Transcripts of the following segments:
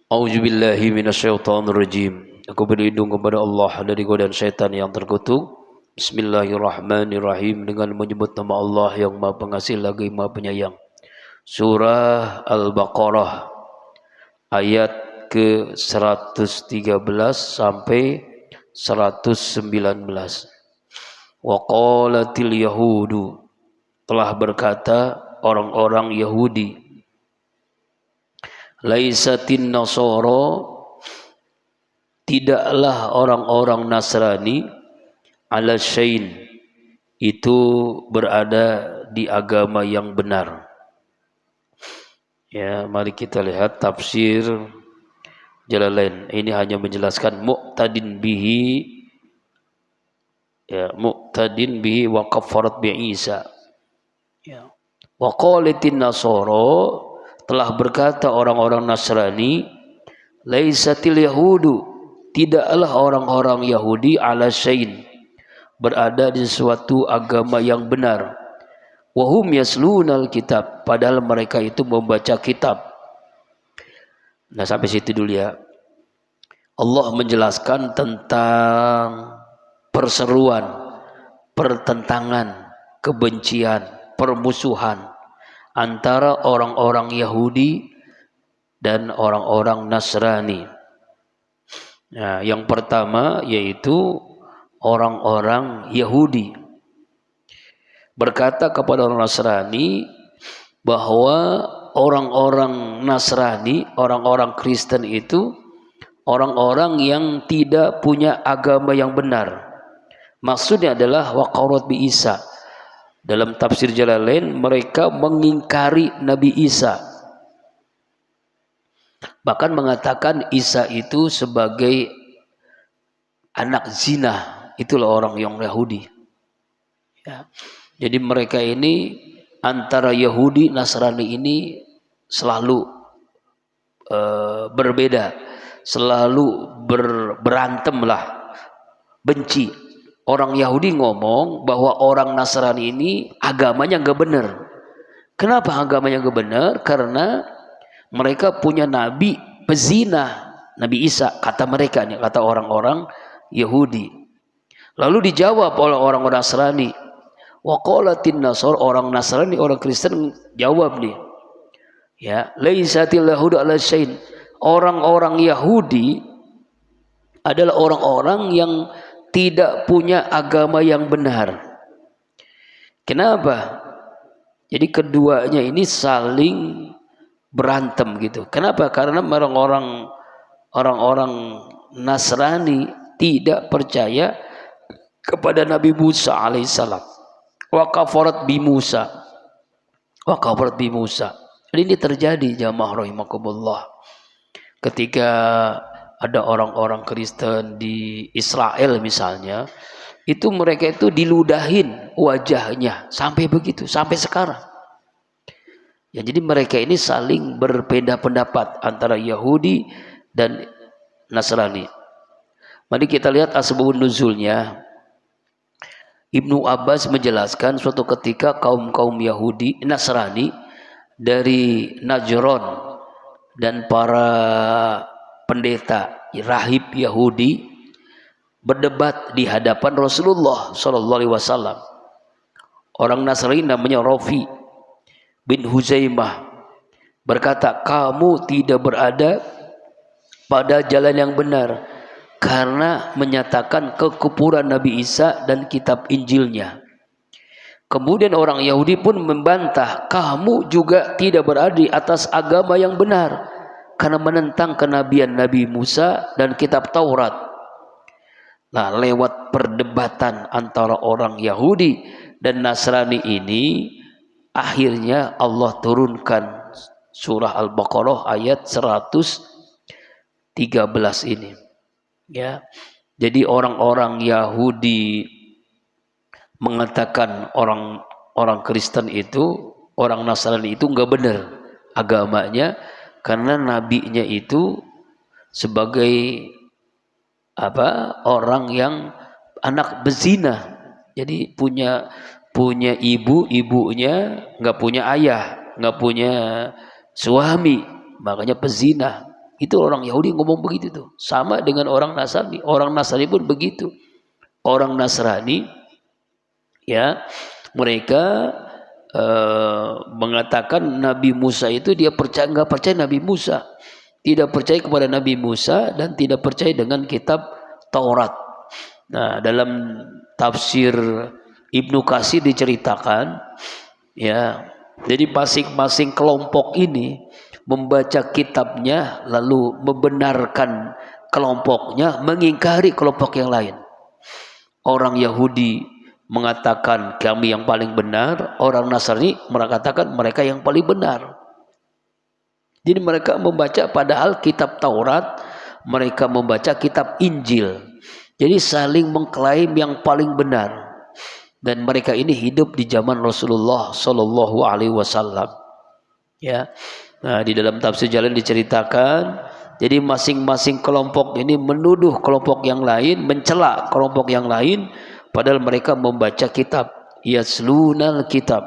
A'udzubillahi minasyaitonirrajim. Aku berlindung kepada Allah dari godaan syaitan yang terkutuk. Bismillahirrahmanirrahim. Dengan menyebut nama Allah yang Maha Pengasih lagi Maha Penyayang. Surah Al-Baqarah ayat ke 113 sampai 119. Wa qalatil yahudu, telah berkata orang-orang Yahudi, laisatin nasara, tidaklah orang-orang Nasrani, ala syai'in, itu berada di agama yang benar. Ya, mari kita lihat tafsir Jalalain. Ini hanya menjelaskan muqtadin bihi, ya, muqtadin bihi wa kafarat bi Isa. Ya. Wa qalatin nasara, telah berkata orang-orang Nasrani, laisatil yahudu, tidaklah orang-orang Yahudi, ala syai'in, berada di suatu agama yang benar. Wahum yaslunal kitab, padahal mereka itu membaca kitab. Nah, sampai situ dulu ya. Allah menjelaskan tentang perseruan, pertentangan, kebencian, permusuhan antara orang-orang Yahudi dan orang-orang Nasrani. Nah, yang pertama yaitu orang-orang Yahudi berkata kepada orang Nasrani bahwa orang-orang Nasrani, orang-orang Kristen itu orang-orang yang tidak punya agama yang benar. Maksudnya adalah waqarat bi Isa. Dalam tafsir Jalalain, mereka mengingkari Nabi Isa. Bahkan mengatakan Isa itu sebagai anak zina. Itulah orang yang Yahudi. Ya. Jadi mereka ini antara Yahudi Nasrani ini selalu berbeda, selalu berantem lah, benci. Orang Yahudi ngomong bahwa orang Nasrani ini agamanya nggak benar. Kenapa agamanya nggak benar? Karena mereka punya nabi pezina, Nabi Isa, kata mereka nih, kata orang-orang Yahudi. Lalu dijawab oleh orang-orang Nasrani, wa qalatin nasar, orang Nasrani, orang Kristen jawab nih, ya, laisatil yahudu ala syai'in, orang-orang Yahudi adalah orang-orang yang tidak punya agama yang benar. Kenapa? Jadi keduanya ini saling berantem gitu. Kenapa? Karena orang-orang Nasrani tidak percaya kepada Nabi Musa alaihissalam. Wa kafarat bi Musa. Wa kafarat bi Musa. Ini terjadi jamaah rahimakumullah. Ketika ada orang-orang Kristen di Israel misalnya, itu mereka itu diludahin wajahnya sampai begitu, sampai sekarang. Ya, jadi mereka ini saling berbeda pendapat antara Yahudi dan Nasrani. Mari kita lihat asbabun nuzulnya. Ibnu Abbas menjelaskan suatu ketika kaum-kaum Yahudi, Nasrani dari Najran dan para pendeta rahib Yahudi berdebat di hadapan Rasulullah SAW. Orang Nasrani namanya Rafi bin Huzaimah berkata, kamu tidak berada pada jalan yang benar karena menyatakan kekufuran Nabi Isa dan kitab Injilnya. Kemudian orang Yahudi pun membantah, kamu juga tidak berada di atas agama yang benar karena menentang kenabian Nabi Musa dan kitab Taurat. Nah, lewat perdebatan antara orang Yahudi dan Nasrani ini, akhirnya Allah turunkan surah Al-Baqarah ayat 113 ini. Ya, jadi orang-orang Yahudi mengatakan orang Kristen itu, orang Nasrani itu nggak benar agamanya karena nabinya itu sebagai orang yang anak bezina. Jadi punya ibunya nggak punya ayah, nggak punya suami, makanya pezina. Itu orang Yahudi ngomong begitu tuh. Sama dengan orang Nasrani. Orang Nasrani pun begitu. Orang Nasrani ya mereka mengatakan Nabi Musa itu dia nggak percaya Nabi Musa, tidak percaya kepada Nabi Musa dan tidak percaya dengan kitab Taurat. Nah, dalam tafsir Ibnu Katsir diceritakan ya, jadi masing-masing kelompok ini membaca kitabnya lalu membenarkan kelompoknya, mengingkari kelompok yang lain. Orang Yahudi mengatakan kami yang paling benar, orang Nasrani mengatakan mereka yang paling benar. Jadi mereka membaca padahal kitab Taurat, mereka membaca kitab Injil. Jadi saling mengklaim yang paling benar. Dan mereka ini hidup di zaman Rasulullah Shallallahu Alaihi Wasallam. Ya, nah di dalam tafsir Jalan diceritakan, jadi masing-masing kelompok ini menuduh kelompok yang lain, mencela kelompok yang lain, padahal mereka membaca kitab, yaslunal kitab.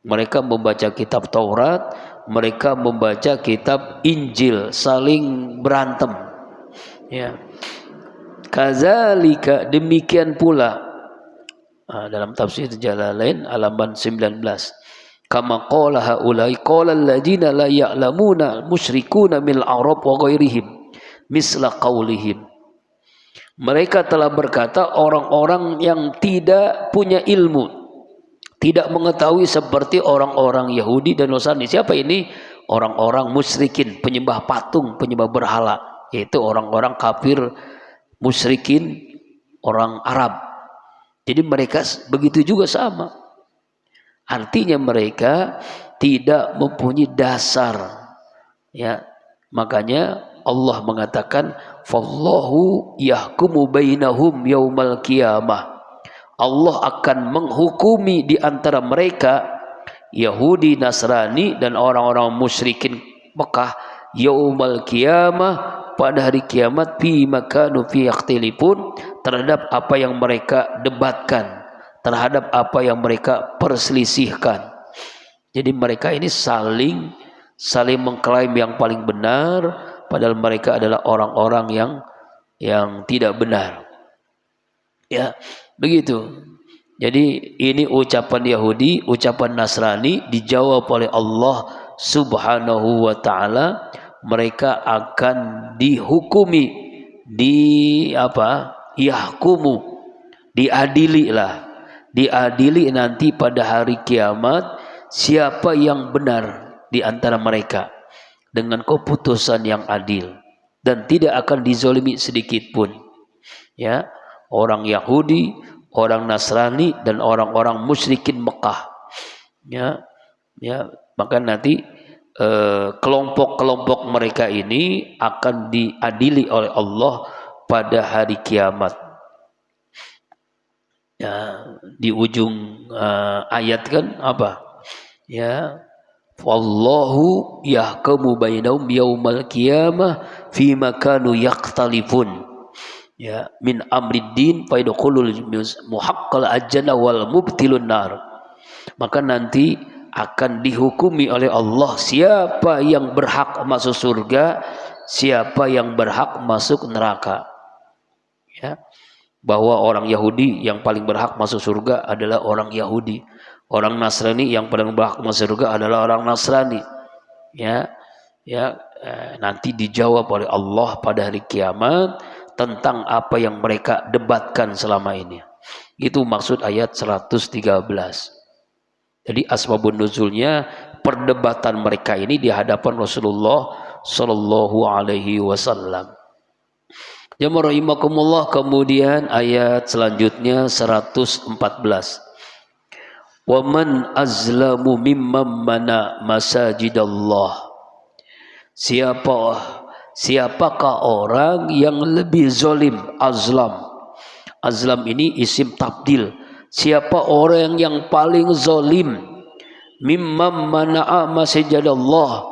Mereka membaca kitab Taurat, mereka membaca kitab Injil, saling berantem. Ya, kazalika demikian pula. Dalam tafsir Jalalain halaman 19. Kama qala haula'i qala alladziina la ya'lamuna musyrikuuna mil arab wa ghairihim misla qaulihim. Mereka telah berkata orang-orang yang tidak punya ilmu, tidak mengetahui seperti orang-orang Yahudi dan Nasrani. Siapa ini? Orang-orang musyrikin, penyembah patung, penyembah berhala, yaitu orang-orang kafir musyrikin orang Arab. Jadi mereka begitu juga sama. Artinya mereka tidak mempunyai dasar. Ya, makanya Allah mengatakan, "Fallahu yahkumu bainahum yaumal qiyamah." Allah akan menghukumi di antara mereka Yahudi, Nasrani dan orang-orang musyrikin Mekah yaumal qiyamah, pada hari kiamat, fi makanu fi yakhtilifun, terhadap apa yang mereka debatkan, terhadap apa yang mereka perselisihkan. Jadi mereka ini saling mengklaim yang paling benar, padahal mereka adalah orang-orang yang tidak benar. Ya, begitu. Jadi ini ucapan Yahudi, ucapan Nasrani dijawab oleh Allah Subhanahu wa taala. Mereka akan dihukumi, yahkumu, diadili nanti pada hari kiamat siapa yang benar di antara mereka dengan keputusan yang adil dan tidak akan dizalimi sedikit pun. Ya, orang Yahudi, orang Nasrani dan orang-orang musyrikin Mekah. Ya, maka nanti kelompok-kelompok mereka ini akan diadili oleh Allah pada hari kiamat. Ya, di ujung ayat kan apa? Ya, wallahu yahkumu bainahum yaumal qiyamah fima kanu yakhtalifun. Ya, min amriddin fa yadkhulul muhaqqal ajjana wal mubtilun nar. Maka nanti akan dihukumi oleh Allah siapa yang berhak masuk surga, siapa yang berhak masuk neraka. Ya, bahwa orang Yahudi yang paling berhak masuk surga adalah orang Yahudi, orang Nasrani yang paling berhak masuk surga adalah orang Nasrani. Nanti dijawab oleh Allah pada hari kiamat tentang apa yang mereka debatkan selama ini. Itu maksud ayat 113. Jadi asbabun nuzulnya perdebatan mereka ini di hadapan Rasulullah Sallallahu Alaihi Wasallam. Jamaah rahimakumullah, kemudian ayat selanjutnya 114. Wa man azlamu mimman mana masajidallah. Siapakah orang yang lebih zalim? Azlam ini isim tabdil. Siapa orang yang paling zalim? Mimman mana'a masjidallah,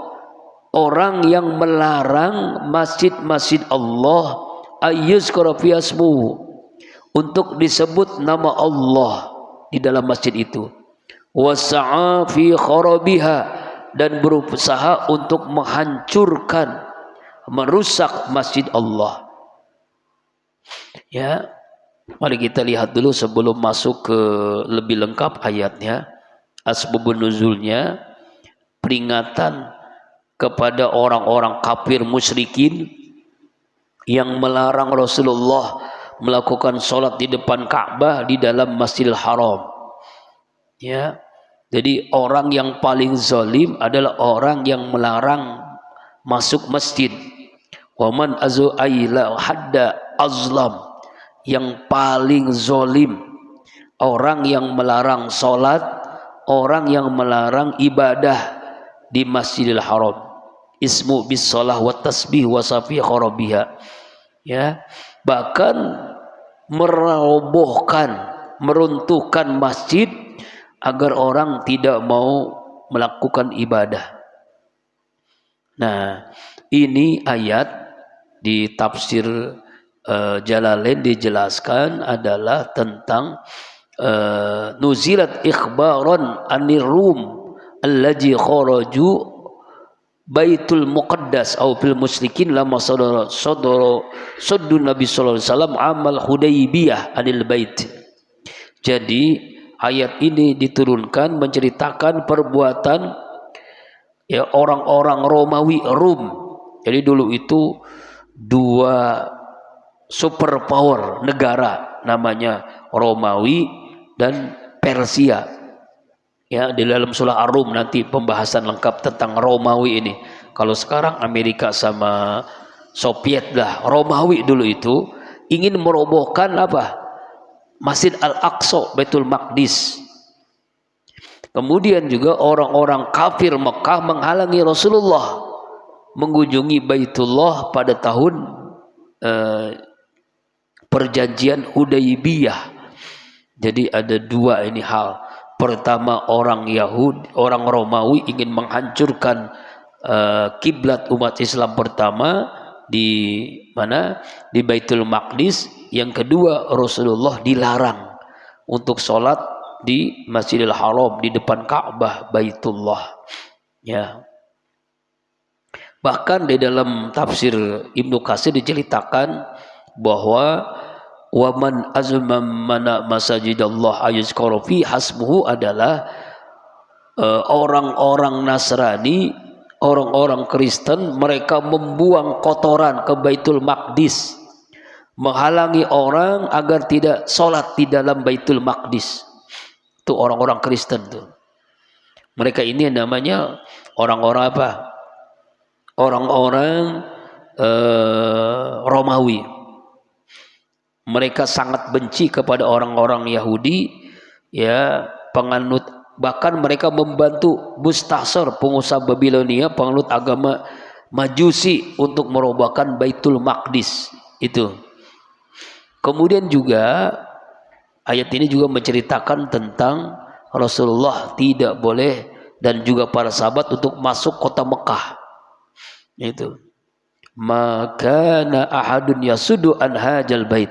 orang yang melarang masjid-masjid Allah, ayyuzkara fi asmuhu, untuk disebut nama Allah di dalam masjid itu, wasa'a fi kharabiha, dan berusaha untuk menghancurkan merusak masjid Allah. Ya, mari kita lihat dulu sebelum masuk ke lebih lengkap ayatnya, asbabun nuzulnya, peringatan kepada orang-orang kafir musyrikin yang melarang Rasulullah melakukan sholat di depan Ka'bah di dalam Masjidil Haram. Ya, jadi orang yang paling zalim adalah orang yang melarang masuk masjid. Waman azu'aila hadda azlam, yang paling zalim orang yang melarang sholat, orang yang melarang ibadah di Masjidil Haram. Ismu bis shalah wa tasbih wa safi kharabiha. Ya, bahkan merobohkan, meruntuhkan masjid agar orang tidak mau melakukan ibadah. Nah, ini ayat di tafsir Jalalain dijelaskan adalah tentang nuzilat ikhbaran anir rum allazi kharaju Baitul Muqaddas atau fil musyrikin lama sadara Nabi sallallahu alaihi wasallam amal Hudaybiyah anil bait. Jadi ayat ini diturunkan menceritakan perbuatan ya orang-orang Romawi Rum. Jadi dulu itu dua superpower negara, namanya Romawi dan Persia. Ya, di dalam surah Ar-Rum nanti pembahasan lengkap tentang Romawi ini. Kalau sekarang Amerika sama Soviet lah. Romawi dulu itu ingin merobohkan apa? Masjid Al-Aqsa, Baitul Maqdis. Kemudian juga orang-orang kafir Mekah menghalangi Rasulullah mengunjungi Baitullah pada tahun perjanjian Hudaybiyah. Jadi ada dua ini hal. Pertama, orang Yahudi, orang Romawi ingin menghancurkan kiblat umat Islam pertama di mana? Di Baitul Maqdis. Yang kedua, Rasulullah dilarang untuk sholat di Masjidil Haram di depan Ka'bah Baitullah. Ya. Bahkan di dalam tafsir Ibnu Katsir diceritakan bahwa waman azman mana masajidallah ayuzkara fi hasbuhu adalah orang-orang Nasrani, orang-orang Kristen, mereka membuang kotoran ke Baitul Maqdis, menghalangi orang agar tidak sholat di dalam Baitul Maqdis. Itu orang-orang Kristen tuh. Mereka ini namanya orang-orang apa? Orang-orang Romawi. Mereka sangat benci kepada orang-orang Yahudi, ya, penganut, bahkan mereka membantu Bustasor, pengusaha Babilonia, penganut agama Majusi untuk merobohkan Baitul Maqdis itu. Kemudian juga ayat ini juga menceritakan tentang Rasulullah tidak boleh dan juga para sahabat untuk masuk kota Mekah. Itu. Maka na ahadun yasudu an hajal bait.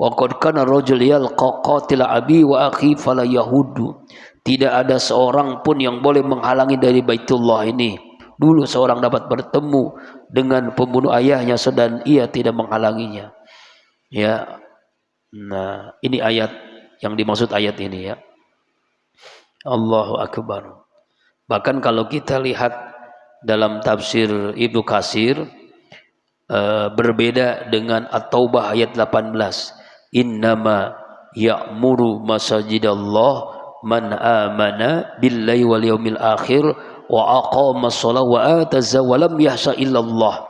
Wa qad kana rajul yalqa qatila abi wa akhi fala yahudu. Tidak ada seorang pun yang boleh menghalangi dari Baitullah ini. Dulu seorang dapat bertemu dengan pembunuh ayahnya dan ia tidak menghalanginya. Ya. Nah, ini ayat yang dimaksud ayat ini ya. Allahu akbar. Bahkan kalau kita lihat dalam tafsir Ibnu Katsir berbeda dengan At-Taubah ayat 18. Innama ya'muru masajidallah man amana billahi wal yaumil akhir wa aqama shalah wa ataza wa lam yahsha illallah.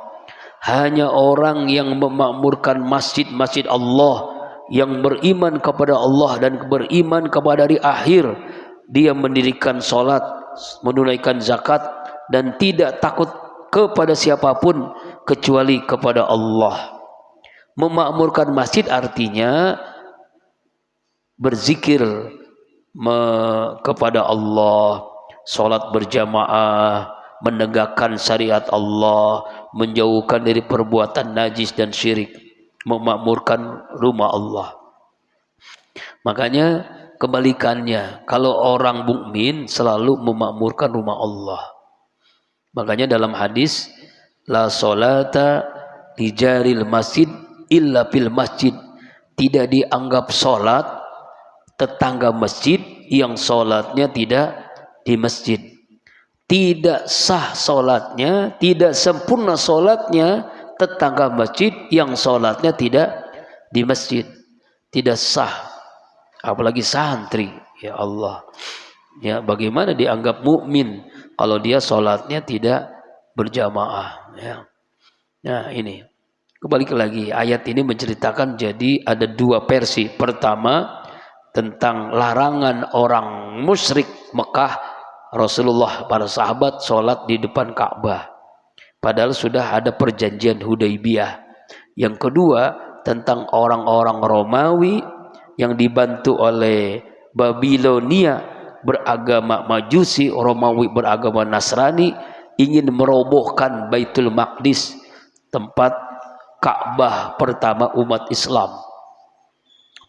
Hanya orang yang memakmurkan masjid-masjid Allah, yang beriman kepada Allah dan beriman kepada hari akhir, dia mendirikan salat, menunaikan zakat dan tidak takut kepada siapapun kecuali kepada Allah. Memakmurkan masjid artinya berzikir kepada Allah, sholat berjamaah, menegakkan syariat Allah, menjauhkan dari perbuatan najis dan syirik, memakmurkan rumah Allah. Makanya kebalikannya, kalau orang mukmin selalu memakmurkan rumah Allah. Makanya dalam hadis la solata li jaril masjid illa fil masjid. Tidak dianggap solat tetangga masjid yang solatnya tidak di masjid. Tidak sah solatnya, tidak sempurna solatnya tetangga masjid yang solatnya tidak di masjid. Tidak sah, apalagi santri. Ya Allah, ya bagaimana dianggap mukmin kalau dia solatnya tidak berjamaah? Ya. Nah ini kembali lagi, ayat ini menceritakan jadi ada dua versi. Pertama tentang larangan orang musyrik Mekah, Rasulullah para sahabat sholat di depan Ka'bah padahal sudah ada perjanjian Hudaybiyah. Yang kedua tentang orang-orang Romawi yang dibantu oleh Babilonia beragama Majusi, Romawi beragama Nasrani, ingin merobohkan Baitul Maqdis, tempat Ka'bah pertama umat Islam.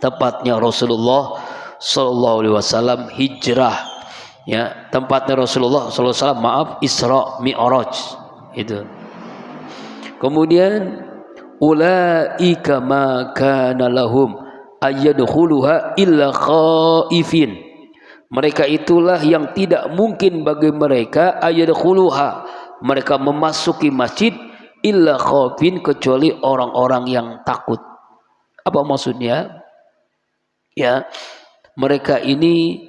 Tepatnya Rasulullah Sallallahu Alaihi Wasallam hijrah, ya tempatnya Rasulullah Sallallahu Alaihi Wasallam, maaf, Isra Mi'raj itu. Kemudian ulaika ma kana lahum ayyadkhuluha illa khaifin. Mereka itulah yang tidak mungkin bagi mereka ayyadkhuluha, mereka memasuki masjid, illa khaifin, kecuali orang-orang yang takut. Apa maksudnya? Ya, mereka ini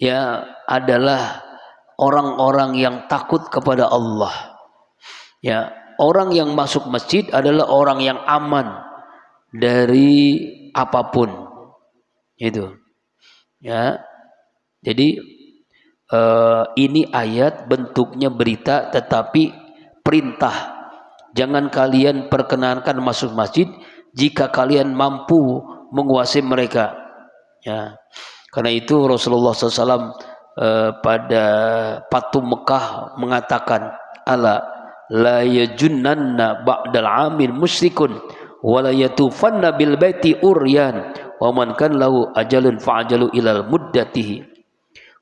ya adalah orang-orang yang takut kepada Allah. Ya, orang yang masuk masjid adalah orang yang aman dari apapun. Itu. Ya. Jadi ini ayat bentuknya berita tetapi perintah. Jangan kalian perkenankan masuk masjid jika kalian mampu menguasai mereka. Ya, karena itu Rasulullah SAW pada Fatu Mekah mengatakan, ala la yajunnanna ba'dal amil musyrikun wa la yatufanna bil baiti uryan wa man kan lahu ajalun fa'ajalu ilal muddatihi.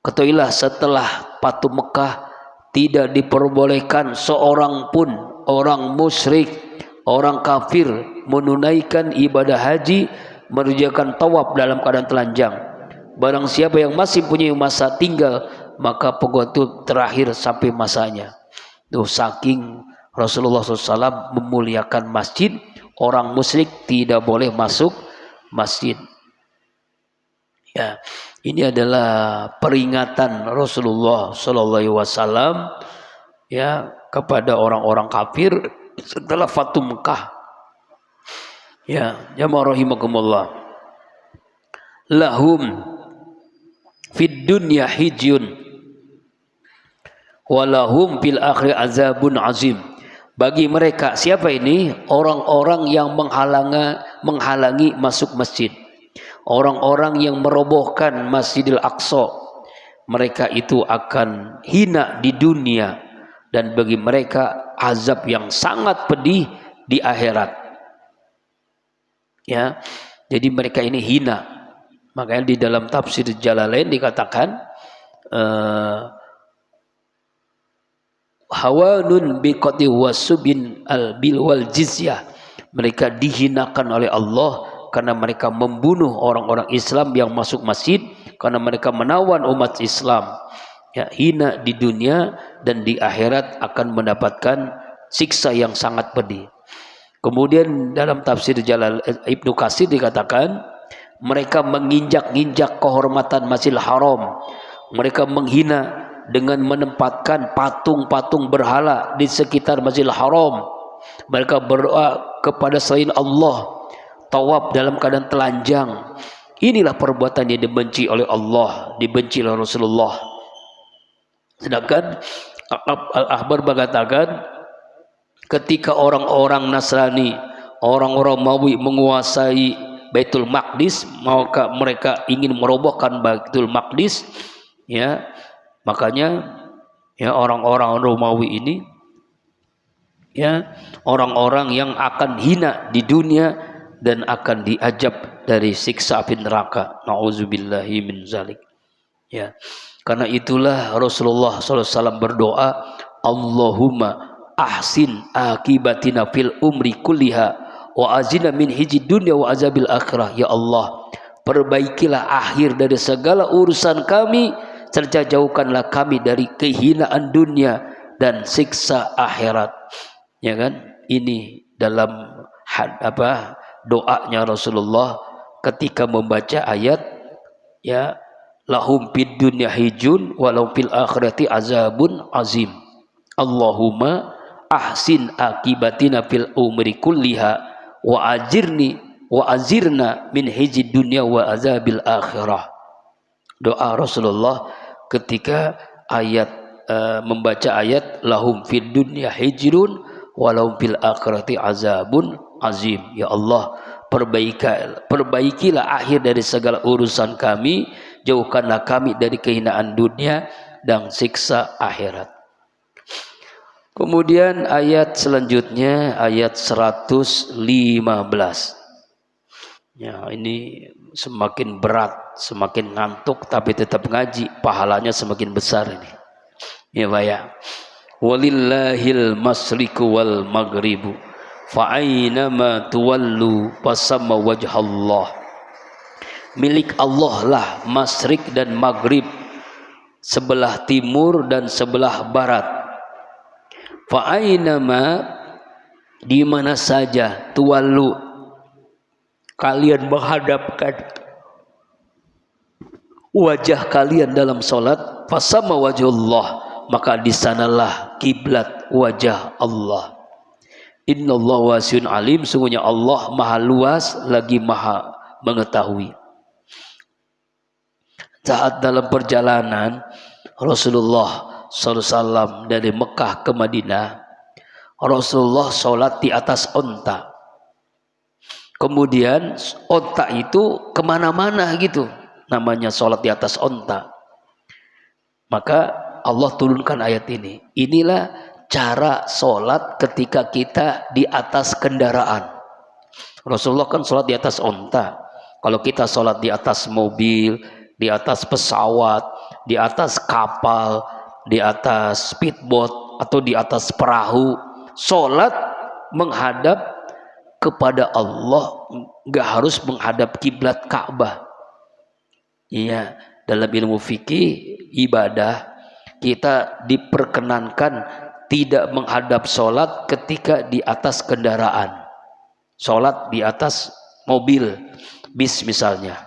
Ketahuilah setelah Fatu Mekah tidak diperbolehkan seorang pun orang musyrik, orang kafir menunaikan ibadah haji, mengerjakan tawaf dalam keadaan telanjang. Barang siapa yang masih punya masa tinggal, maka pengotu terakhir sampai masanya. Tuh, saking Rasulullah SAW memuliakan masjid, orang musyrik tidak boleh masuk masjid. Ya, ini adalah peringatan Rasulullah SAW ya kepada orang-orang kafir setelah Fatu Mekah. Ya, jamaah rahimakumullah. Lahum fid dunya hidyun walahum fil akhir azabun azim. Bagi mereka, siapa ini? Orang-orang yang menghalangi masuk masjid, orang-orang yang merobohkan Masjidil Aqsa, mereka itu akan hina di dunia dan bagi mereka azab yang sangat pedih di akhirat. Ya, jadi mereka ini hina. Makanya di dalam tafsir Jalalain dikatakan hawanun biqati wasubin al bil wal jizyah. Mereka dihinakan oleh Allah karena mereka membunuh orang-orang Islam yang masuk masjid, karena mereka menawan umat Islam. Ya, hina di dunia dan di akhirat akan mendapatkan siksa yang sangat pedih. Kemudian dalam tafsir Ibnu Katsir dikatakan mereka menginjak-injak kehormatan Masjidil Haram. Mereka menghina dengan menempatkan patung-patung berhala di sekitar Masjidil Haram. Mereka berdoa kepada selain Allah, tawaf dalam keadaan telanjang. Inilah perbuatan yang dibenci oleh Allah, dibenci oleh Rasulullah. Sedangkan Al-Ahbar mengatakan ketika orang-orang Nasrani, orang-orang Romawi menguasai Baitul Maqdis, maka mereka ingin merobohkan Baitul Maqdis, ya, makanya ya orang-orang Romawi ini ya orang-orang yang akan hina di dunia dan akan diajab dari siksa api neraka. Nauzubillahi min zalik. Ya, karena itulah Rasulullah SAW berdoa, Allahumma ahsin akibatina fil umri kulliha wa azina min hijid dunya wa azabil akhirah. Ya Allah, perbaikilah akhir dari segala urusan kami, serta jauhkanlah kami dari kehinaan dunia dan siksa akhirat. Ya kan? Ini dalam doanya Rasulullah ketika membaca ayat, ya, lahum fid dunya hijun walau fil akhirati azabun azim. Allahumma ahsin akibatina fil umri kulliha wa azirna min hijid dunya wa azabil akhirah. Doa Rasulullah ketika membaca ayat lahum fid dunya hijrun walau fil akhirati azabun azim. Ya Allah, perbaikilah akhir dari segala urusan kami, jauhkanlah kami dari kehinaan dunia dan siksa akhirat. Kemudian ayat selanjutnya ayat 115. Ya, ini semakin berat, semakin ngantuk tapi tetap ngaji, pahalanya semakin besar ini. Ya Pak ya. Walillahil masriku wal maghribu fa aynama tuwallu fasamma wajhallah. Milik Allah lah masrik dan maghrib, sebelah timur dan sebelah barat. Fa aynama, di mana saja, tuwallu, kalian menghadapkan wajah kalian dalam salat, fasamma wajhullah, maka di sanalah kiblat wajah Allah. Innallaha wasi'un alim, sungguhnya Allah maha luas lagi maha mengetahui. Saat dalam perjalanan Rasulullah SAW dari Mekah ke Madinah, Rasulullah sholat di atas onta. Kemudian onta itu kemana-mana gitu, namanya sholat di atas onta. Maka Allah turunkan ayat ini. Inilah cara sholat ketika kita di atas kendaraan. Rasulullah kan sholat di atas onta. Kalau kita sholat di atas mobil, di atas pesawat, di atas kapal, di atas speedboat atau di atas perahu, sholat menghadap kepada Allah, nggak harus menghadap kiblat Ka'bah. Iya, dalam ilmu fikih ibadah kita diperkenankan tidak menghadap sholat ketika di atas kendaraan. Sholat di atas mobil, bis misalnya,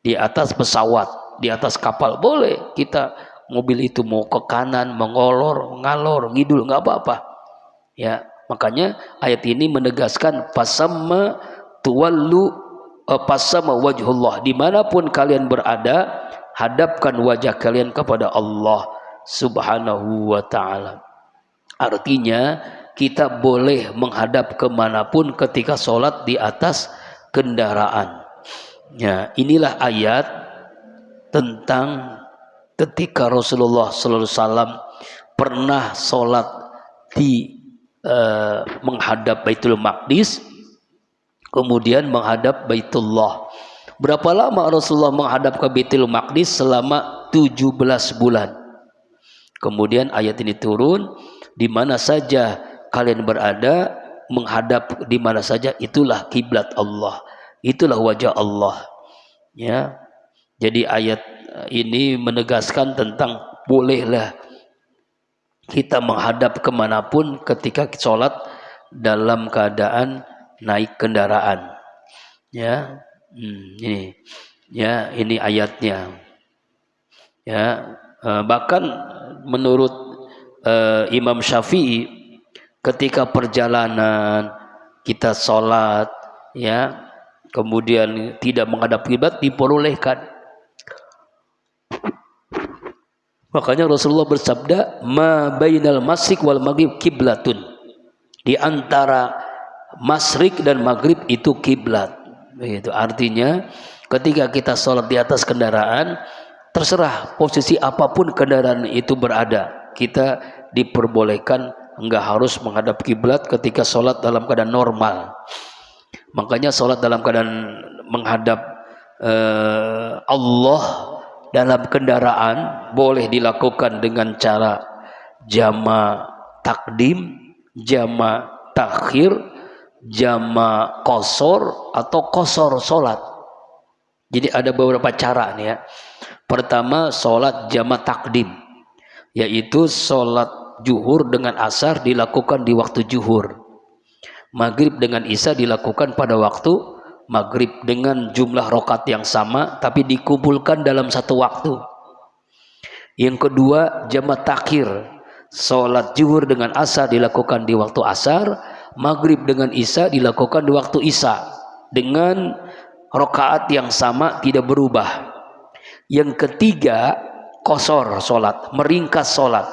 di atas pesawat, di atas kapal boleh kita. Mobil itu mau ke kanan, mengolor, ngalor, ngidul, nggak apa-apa. Ya, makanya ayat ini menegaskan fasamma tuwallu fasamma wajhullah, dimanapun kalian berada, hadapkan wajah kalian kepada Allah Subhanahu wa ta'ala. Artinya kita boleh menghadap kemanapun ketika sholat di atas kendaraan. Ya, inilah ayat tentang ketika Rasulullah SAW pernah sholat di menghadap Baitul Maqdis, kemudian menghadap Baitullah. Berapa lama Rasulullah menghadap ke Baitul Maqdis? Selama 17 bulan. Kemudian ayat ini turun, di mana saja kalian berada, menghadap di mana saja, itulah kiblat Allah, itulah wajah Allah. Ya, jadi ayat ini menegaskan tentang bolehlah kita menghadap kemanapun ketika sholat dalam keadaan naik kendaraan. Ya, ini, ya, ini ayatnya. Ya, bahkan menurut Imam Syafi'i, ketika perjalanan kita sholat, ya, kemudian tidak menghadap kiblat, diperbolehkan. Makanya Rasulullah bersabda, ma bainal masyriq wal maghrib kiblatun. Di antara masyriq dan maghrib itu kiblat. Begitu. Artinya ketika kita sholat di atas kendaraan, terserah posisi apapun kendaraan itu berada, kita diperbolehkan, enggak harus menghadap kiblat ketika sholat dalam keadaan normal. Makanya sholat dalam keadaan menghadap Allah dalam kendaraan boleh dilakukan dengan cara jama takdim jama takhir, jama qasar atau qasar salat. Jadi ada beberapa cara nih ya. Pertama, salat jama takdim, yaitu salat zuhur dengan asar dilakukan di waktu zuhur. Maghrib dengan isya dilakukan pada waktu maghrib dengan jumlah rakaat yang sama tapi dikumpulkan dalam satu waktu. Yang kedua, jama takhir, salat zuhur dengan asar dilakukan di waktu asar, maghrib dengan isya dilakukan di waktu isya dengan rakaat yang sama tidak berubah. Yang ketiga, qasar salat, meringkas salat.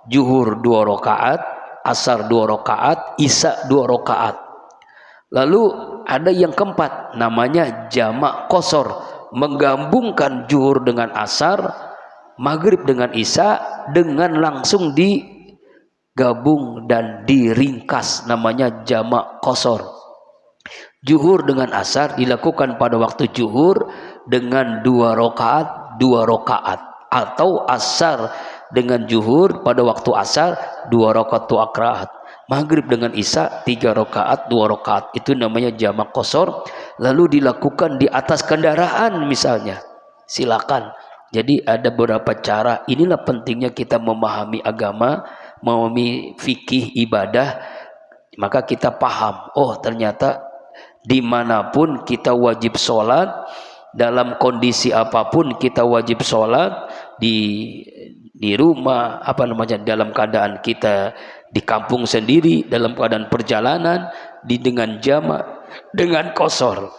Zuhur 2 rakaat, asar 2 rakaat, isya 2 rakaat. Lalu ada yang keempat, namanya jamak qasar, menggabungkan zuhur dengan asar, maghrib dengan isya dengan langsung digabung dan diringkas, namanya jamak qasar. Zuhur dengan asar dilakukan pada waktu zuhur dengan 2 rakaat, 2 rakaat, atau asar dengan zuhur pada waktu asar 2 rakaat, 2 rakaat. Maghrib dengan isya 3 rakaat, 2 rakaat. Itu namanya jamak qasar. Lalu dilakukan di atas kendaraan misalnya. Silakan. Jadi ada beberapa cara. Inilah pentingnya kita memahami agama, memahami fikih ibadah. Maka kita paham, oh ternyata dimanapun kita wajib sholat, dalam kondisi apapun kita wajib sholat, di rumah, dalam keadaan kita di kampung sendiri, dalam keadaan perjalanan, dengan jamak, dengan qasar.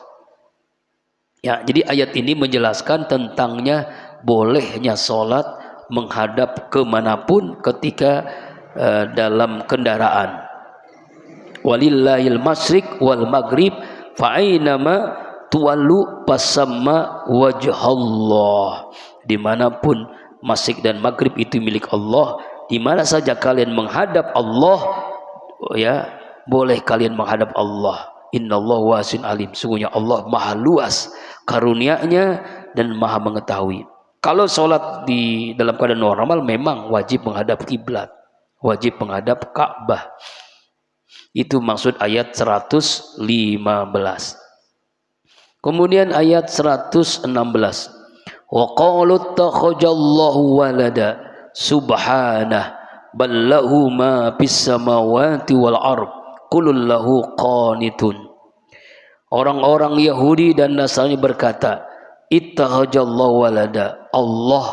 Ya, jadi ayat ini menjelaskan tentangnya bolehnya sholat menghadap kemanapun ketika dalam kendaraan. Walillahil masyriq wal maghrib fa'ainama tuwallu fasamma wajhallah. Dimanapun masyriq dan maghrib itu milik Allah, dimana saja kalian menghadap Allah, ya boleh kalian menghadap Allah. Innallaha wasi'un alim. Sungguhnya Allah maha luas karunia-Nya dan maha mengetahui. Kalau sholat di dalam keadaan normal memang wajib menghadap kiblat, wajib menghadap Ka'bah. Itu maksud ayat 115. Kemudian ayat 116. Wa qalu takhajallahu walada subhanah bal lahu ma fis samawati wal ard qul lahu qanitun. Orang-orang Yahudi dan Nasrani berkata, ittakhajallahu walada, Allah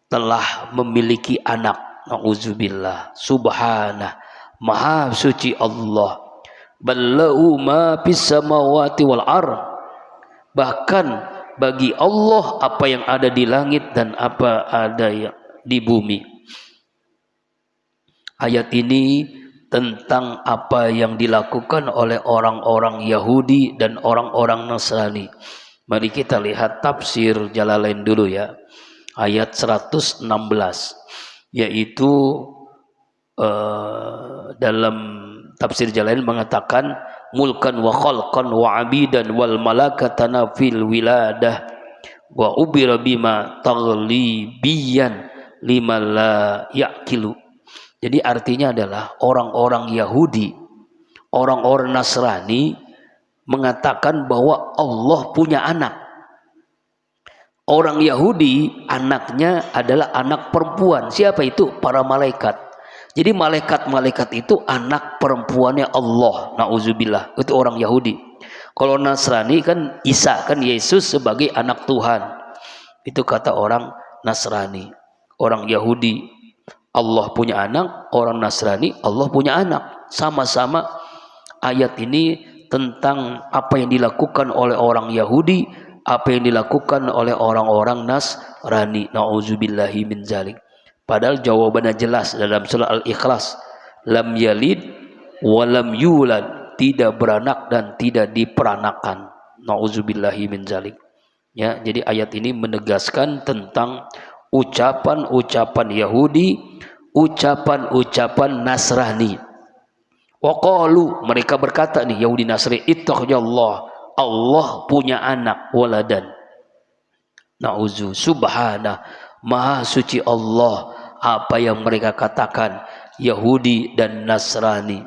telah memiliki anak. Nauzubillah. Subhanah, maha suci Allah. Ballahu ma fis samawati wal ard. Bahkan bagi Allah apa yang ada di langit dan apa ada yang di bumi. Ayat ini tentang apa yang dilakukan oleh orang-orang Yahudi dan orang-orang Nasrani. Mari kita lihat tafsir Jalalain dulu ya. Ayat 116, yaitu dalam tafsir Jalalain mengatakan mulkan wa khalqan wa abidan wal malakatana fil wiladah wa ubira bima taghlibiyan lima la yaqilu. Jadi artinya adalah orang-orang Yahudi, orang-orang Nasrani mengatakan bahwa Allah punya anak. Orang Yahudi anaknya adalah anak perempuan. Siapa itu? Para malaikat. Jadi malaikat-malaikat itu anak perempuannya Allah. Nauzubillah. Itu orang Yahudi. Kalau Nasrani kan Isa, kan Yesus sebagai anak Tuhan. Itu kata orang Nasrani. Orang Yahudi Allah punya anak, orang Nasrani Allah punya anak. Sama-sama ayat ini tentang apa yang dilakukan oleh orang Yahudi, apa yang dilakukan oleh orang-orang Nasrani. Nauzubillahi min zalik. Padahal jawabannya jelas dalam surah Al-Ikhlas. Lam yalid wa lam yulad. Tidak beranak dan tidak diperanakan. Nauzubillahi min zalik. Ya, jadi ayat ini menegaskan tentang ucapan-ucapan Yahudi, ucapan-ucapan Nasrani. Waqalu, mereka berkata nih Yahudi Nasrani, ittaqallah, Allah punya anak, waladan. Nauzu, subhanah, maha suci Allah. Apa yang mereka katakan, Yahudi dan Nasrani.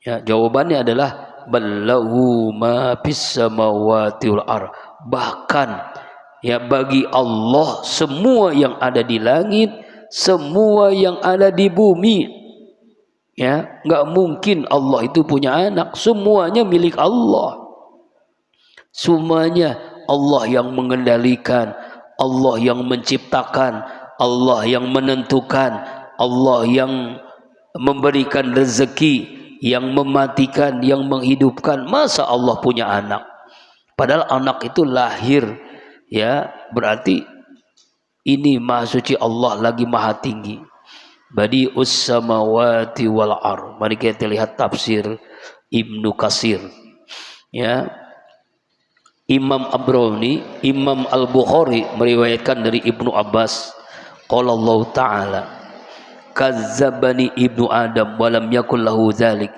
Ya, jawabannya adalah ballahu ma fis samawati wal ardh. Bahkan ya bagi Allah semua yang ada di langit, semua yang ada di bumi. Ya, nggak mungkin Allah itu punya anak. Semuanya milik Allah. Semuanya Allah yang mengendalikan, Allah yang menciptakan, Allah yang menentukan, Allah yang memberikan rezeki, yang mematikan, yang menghidupkan. Masa Allah punya anak? Padahal anak itu lahir, ya berarti ini maha suci Allah lagi maha tinggi. Badi'us samawati wal ardh. Mari kita lihat tafsir Ibnu Katsir. Ya, Imam Abroni, Imam Al-Bukhari meriwayatkan dari Ibnu Abbas, qala Allah Ta'ala, kazzabani ibnu Adam walam yakul lahu dzalik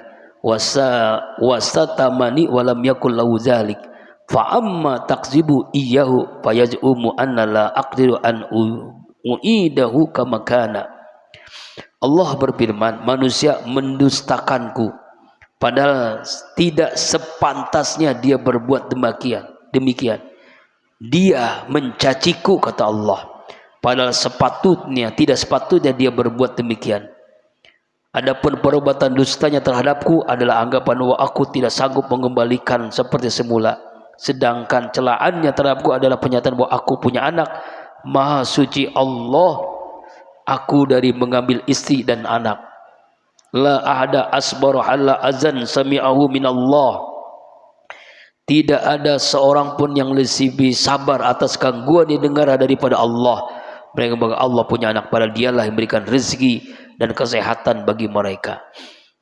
wasatamani walam yakul lahu dzalik fa amma takzibu iyyahu fayaz'umu anna la aqdiru an uidahu kama kana. Allah berfirman, manusia mendustakanku padahal tidak sepantasnya dia berbuat demikian. Dia mencaciku, kata Allah, padahal tidak sepatutnya dia berbuat demikian. Adapun perbuatan dustanya terhadapku adalah anggapan bahwa aku tidak sanggup mengembalikan seperti semula. Sedangkan celaannya terhadapku adalah pernyataan bahwa aku punya anak. Maha suci Allah aku dari mengambil istri dan anak. La ahada asbaru alla azan sami'ahu minallah. Tidak ada seorang pun yang lebih sabar atas gangguan yang dengar daripada Allah. Mereka menganggap Allah punya anak, padahal dialah yang memberikan rezeki dan kesehatan bagi mereka.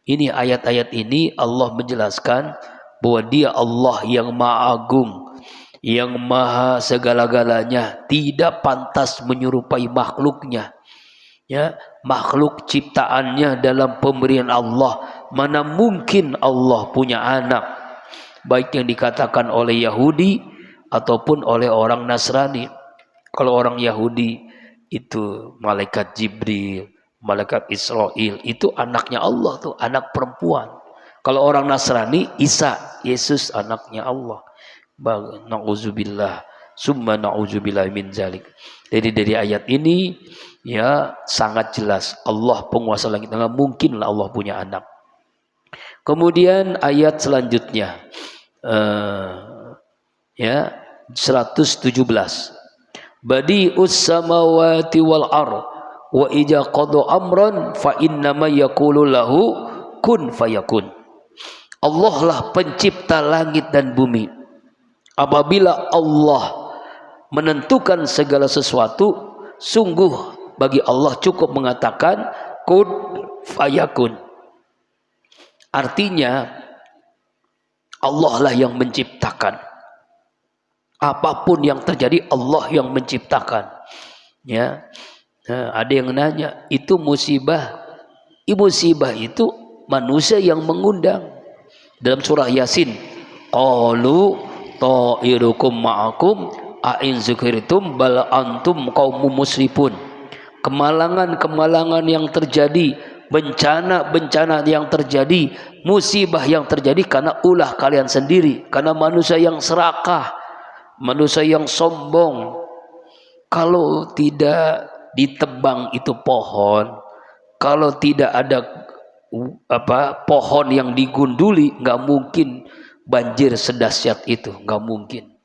Ini ayat-ayat ini Allah menjelaskan bahwa dia Allah yang maha agung, yang maha segala-galanya, tidak pantas menyerupai makhluknya. Ya, makhluk ciptaannya dalam pemberian Allah. Mana mungkin Allah punya anak, baik yang dikatakan oleh Yahudi ataupun oleh orang Nasrani. Kalau orang Yahudi itu malaikat Jibril, malaikat Israel, itu anaknya Allah tuh, anak perempuan. Kalau orang Nasrani, Isa, Yesus anaknya Allah. Na'udzubillah, summa na'udzubillah min zalik. Jadi dari ayat ini ya sangat jelas Allah penguasa langit, nggak mungkinlah Allah punya anak. Kemudian ayat selanjutnya ya 117, badi'us samawati wal ardh wa idza qada amran fa innama yaqulu lahu kun fayakun. Allah lah pencipta langit dan bumi. Apabila Allah menentukan segala sesuatu, sungguh bagi Allah cukup mengatakan kun fayakun. Artinya Allah lah yang menciptakan. Apapun yang terjadi Allah yang menciptakan. Ya. Nah, ada yang nanya, itu musibah? Musibah itu manusia yang mengundang. Dalam surah Yasin, qalu ta'irukum ma'akum a'in zukirtum bal antum qaumun musrifun. Kemalangan-kemalangan yang terjadi, bencana-bencana yang terjadi, musibah yang terjadi karena ulah kalian sendiri, karena manusia yang serakah, manusia yang sombong. Kalau tidak ditebang itu pohon, kalau tidak ada pohon yang digunduli, nggak mungkin banjir sedahsyat itu, nggak mungkin.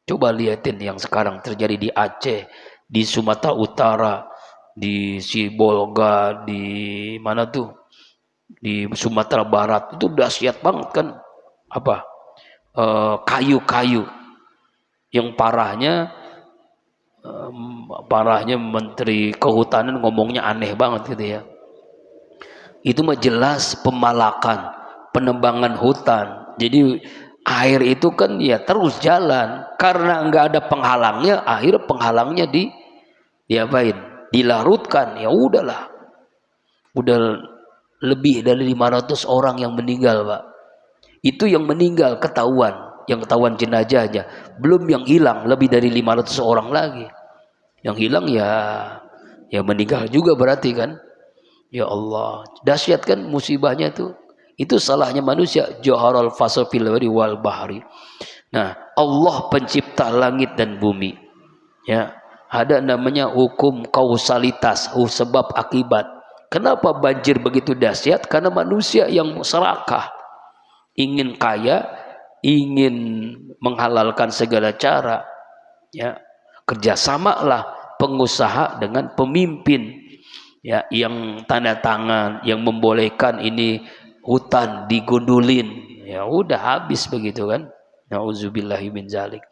Coba lihatin yang sekarang terjadi di Aceh, di Sumatera Utara, di Sibolga, di mana tuh, di Sumatera Barat, itu dahsyat banget kan, kayu-kayu. Yang parahnya Menteri Kehutanan ngomongnya aneh banget gitu ya. Itu mah jelas pemalakan, penebangan hutan. Jadi air itu kan ya terus jalan, karena nggak ada penghalangnya, akhirnya penghalangnya diapain? Dilarutkan. Ya udahlah, udah lebih dari 500 orang yang meninggal, Pak. Itu yang meninggal yang ketahuan jenazahnya, belum yang hilang lebih dari 500 orang lagi. Yang hilang ya meninggal juga berarti kan. Ya Allah, dahsyat kan musibahnya tuh. Itu salahnya manusia, jaharal fasal fil wal bahri. Nah, Allah pencipta langit dan bumi. Ya, ada namanya hukum kausalitas, sebab akibat. Kenapa banjir begitu dahsyat? Karena manusia yang serakah, ingin kaya, ingin menghalalkan segala cara. Ya, kerjasamalah pengusaha dengan pemimpin. Ya, yang tanda tangan, yang membolehkan ini hutan digundulin. Ya, udah habis begitu kan. Nauzubillahi min zalik.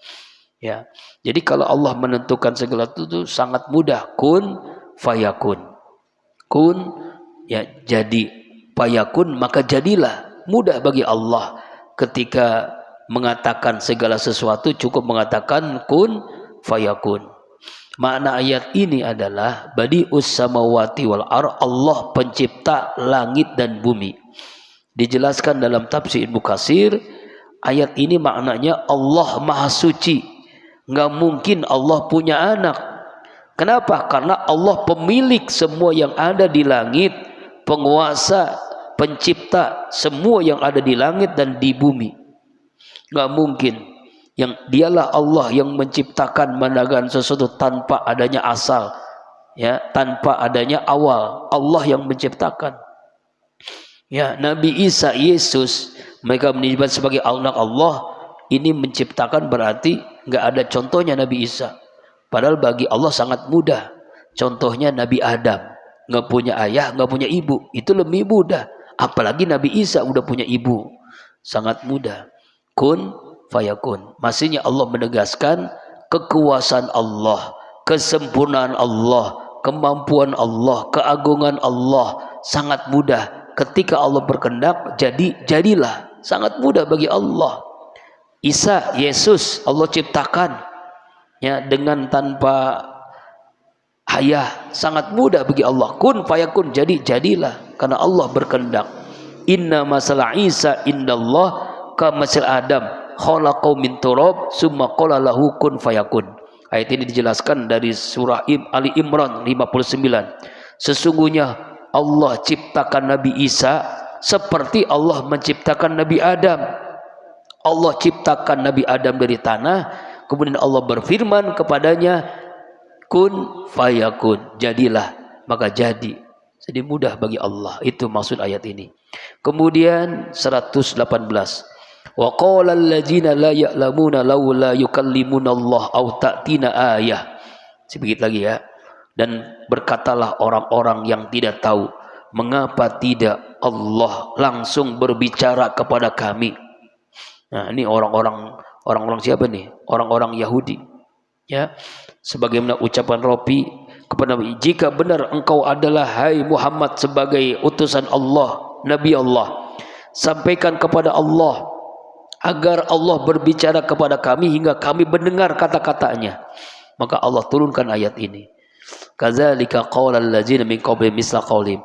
Ya. Jadi kalau Allah menentukan segala itu sangat mudah, kun fayakun. Kun ya jadi, fayakun maka jadilah. Mudah bagi Allah ketika mengatakan segala sesuatu, cukup mengatakan kun fayakun. Makna ayat ini adalah badi'us samawati wal ar, Allah pencipta langit dan bumi. Dijelaskan dalam tafsir Ibnu Katsir, ayat ini maknanya Allah Maha Suci. Nggak mungkin Allah punya anak. Kenapa? Karena Allah pemilik semua yang ada di langit, penguasa, pencipta semua yang ada di langit dan di bumi. Nggak mungkin. Yang dialah Allah yang menciptakan managan sesuatu tanpa adanya asal, ya, tanpa adanya awal. Allah yang menciptakan. Ya, Nabi Isa, Yesus, mereka menyebut sebagai anak Allah. Ini menciptakan berarti nggak ada contohnya Nabi Isa. Padahal bagi Allah sangat mudah. Contohnya Nabi Adam, nggak punya ayah, nggak punya ibu, itu lebih mudah. Apalagi Nabi Isa udah punya ibu, sangat mudah. Kun fayakun. Maksudnya Allah menegaskan kekuasaan Allah, kesempurnaan Allah, kemampuan Allah, keagungan Allah sangat mudah. Ketika Allah berkehendak, jadilah. Sangat mudah bagi Allah. Isa, Yesus, Allah ciptakan ya dengan tanpa ayah, sangat mudah bagi Allah. Kun fayakun, jadilah karena Allah berkehendak. Inna masalah Isa indallah kamasal Adam khalaqau min turab summa qala lahu kun fayakun. Ayat ini dijelaskan dari surah Ali Imran 59. Sesungguhnya Allah ciptakan Nabi Isa seperti Allah menciptakan Nabi Adam. Allah ciptakan Nabi Adam dari tanah, kemudian Allah berfirman kepadanya, kun fayakun, jadilah, maka jadi. Jadi mudah bagi Allah. Itu maksud ayat ini. Kemudian 118. Wa qala allazina la ya'lamuna laula yukallimuna Allah aw ta'tina ayah. Sedikit lagi ya. Dan berkatalah orang-orang yang tidak tahu, mengapa tidak Allah langsung berbicara kepada kami. Nah, ini orang-orang siapa nih? Orang-orang Yahudi. Ya. Sebagaimana ucapan Rabi kepada Nabi, jika benar engkau adalah hai Muhammad sebagai utusan Allah, Nabi Allah, sampaikan kepada Allah agar Allah berbicara kepada kami hingga kami mendengar kata-katanya. Maka Allah turunkan ayat ini. Kadzalika qaulal ladzina min qabli misla qaulihim.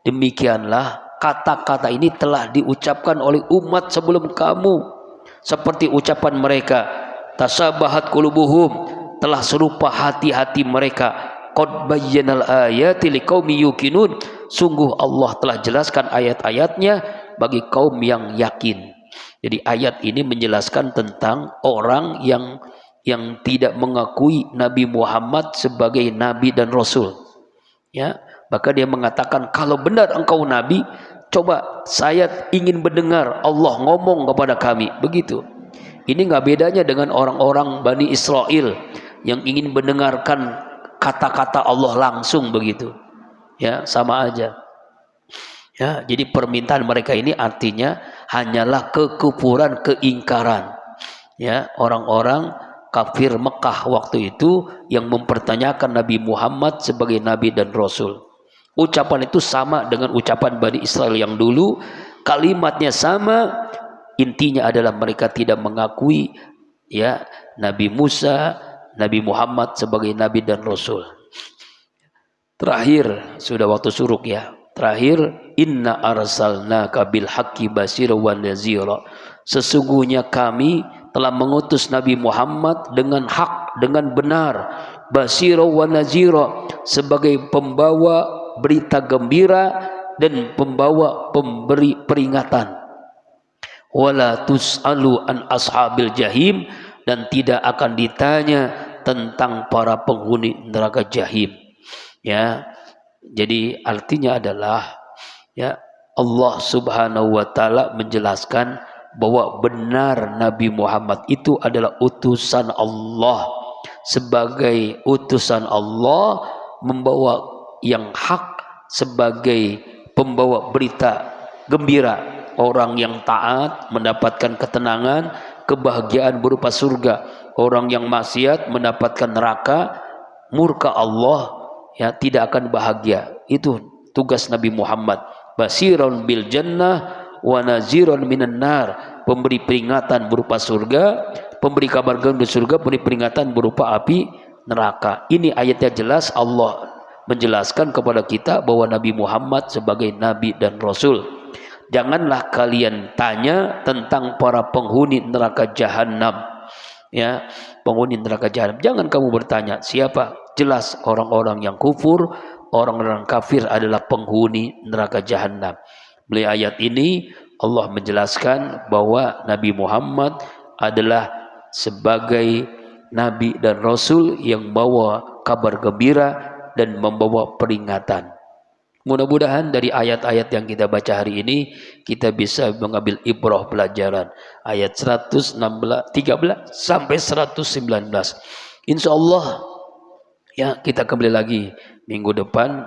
Demikianlah kata-kata ini telah diucapkan oleh umat sebelum kamu, seperti ucapan mereka. Tasabahat qulubuhum, telah serupa hati-hati mereka. Qad bayyanal ayati liqaumi yuqinun, sungguh Allah telah jelaskan ayat-ayatnya bagi kaum yang yakin. Jadi ayat ini menjelaskan tentang orang yang tidak mengakui Nabi Muhammad sebagai nabi dan rasul. Ya, maka dia mengatakan, kalau benar engkau nabi, coba saya ingin mendengar Allah ngomong kepada kami. Begitu. Ini nggak bedanya dengan orang-orang Bani Israel yang ingin mendengarkan kata-kata Allah langsung begitu. Ya, sama aja. Ya, jadi permintaan mereka ini artinya hanyalah kekufuran, keingkaran. Ya, orang-orang kafir Mekah waktu itu yang mempertanyakan Nabi Muhammad sebagai nabi dan rasul. Ucapan itu sama dengan ucapan Bani Israel yang dulu, kalimatnya sama, intinya adalah mereka tidak mengakui ya Nabi Musa, Nabi Muhammad sebagai nabi dan rasul. Terakhir, sudah waktu suruk ya. Terakhir, inna arsalnaka bil haqqi basyira wa nazira. Sesungguhnya kami telah mengutus Nabi Muhammad dengan hak, dengan benar, basyira wa nazira, sebagai pembawa berita gembira dan pembawa pemberi peringatan. Wala tus'alu an ashabil jahim, dan tidak akan ditanya tentang para penghuni neraka jahim. Ya, jadi artinya adalah ya, Allah Subhanahu wa taala menjelaskan bahwa benar Nabi Muhammad itu adalah utusan Allah. Sebagai utusan Allah, membawa yang hak, sebagai pembawa berita gembira. Orang yang taat mendapatkan ketenangan, kebahagiaan berupa surga. Orang yang maksiat mendapatkan neraka, murka Allah, ya, tidak akan bahagia. Itu tugas Nabi Muhammad. Basiron bil jannah wa naziron minan nar. Pemberi peringatan berupa surga, pemberi kabar gembira surga, pemberi peringatan berupa api neraka. Ini ayatnya jelas. Allah menjelaskan kepada kita bahwa Nabi Muhammad sebagai nabi dan rasul. Janganlah kalian tanya tentang para penghuni neraka jahanam. Ya, penghuni neraka jahanam. Jangan kamu bertanya siapa. Jelas orang-orang yang kufur, orang-orang kafir adalah penghuni neraka jahanam. Melalui ayat ini Allah menjelaskan bahwa Nabi Muhammad adalah sebagai nabi dan rasul yang membawa kabar gembira dan membawa peringatan. Mudah-mudahan dari ayat-ayat yang kita baca hari ini kita bisa mengambil ibrah pelajaran. Ayat 113 sampai 119. Insya Allah ya, kita kembali lagi minggu depan